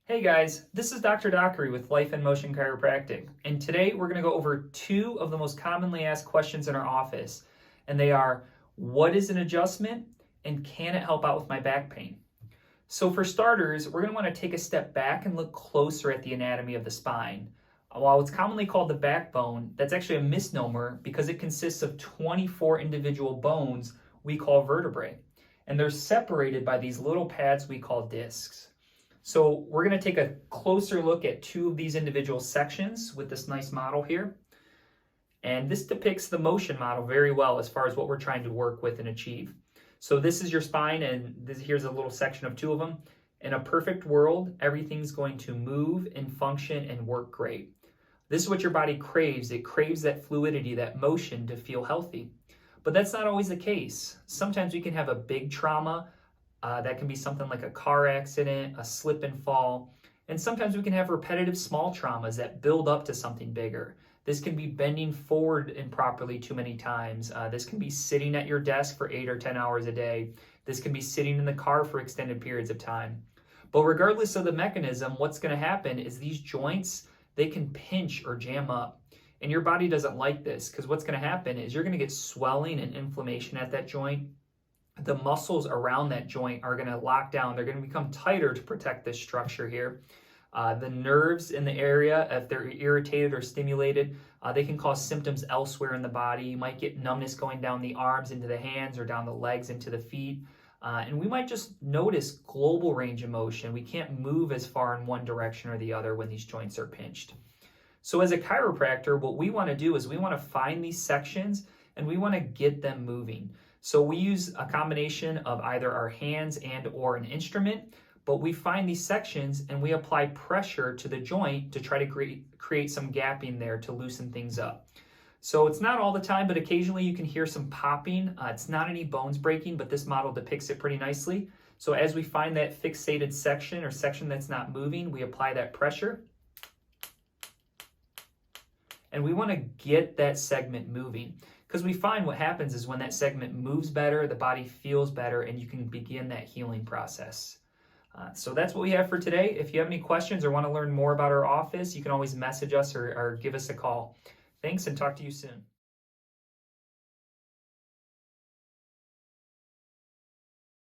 Hey guys, this is Dr. Dockery with Life in Motion Chiropractic, and today we're going to go over two of the most commonly asked questions in our office, and they are, what is an adjustment, and can it help out with my back pain? So for starters, we're going to want to take a step back and look closer at the anatomy of the spine. While it's commonly called the backbone, that's actually a misnomer because it consists of 24 individual bones we call vertebrae, and they're separated by these little pads we call discs. So we're going to take a closer look at two of these individual sections with this nice model here. And this depicts the motion model very well as far as what we're trying to work with and achieve. So this is your spine, and here's a little section of two of them. In a perfect world, everything's going to move and function and work great. This is what your body craves. It craves that fluidity, that motion to feel healthy. But that's not always the case. Sometimes we can have a big trauma. That can be something like a car accident, a slip and fall. And sometimes we can have repetitive small traumas that build up to something bigger. This can be bending forward improperly too many times. This can be sitting at your desk for 8 or 10 hours a day. This can be sitting in the car for extended periods of time. But regardless of the mechanism, what's going to happen is these joints, they can pinch or jam up. And your body doesn't like this because what's going to happen is you're going to get swelling and inflammation at that joint. The muscles around that joint are going to lock down. They're going to become tighter to protect this structure here. The nerves in the area, if they're irritated or stimulated, they can cause symptoms elsewhere in the body. You might get numbness going down the arms into the hands or down the legs into the feet. And we might just notice global range of motion. We can't move as far in one direction or the other when these joints are pinched. So as a chiropractor, what we want to do is we want to find these sections and we want to get them moving. So we use a combination of either our hands and or an instrument, but we find these sections and we apply pressure to the joint to try to create some gapping there to loosen things up. So it's not all the time, but occasionally you can hear some popping. It's not any bones breaking, but this model depicts it pretty nicely. So as we find that fixated section or section that's not moving, we apply that pressure. And we want to get that segment moving. Because we find what happens is when that segment moves better, the body feels better, and you can begin that healing process. So that's what we have for today. If you have any questions or want to learn more about our office, you can always message us or give us a call. Thanks, and talk to you soon.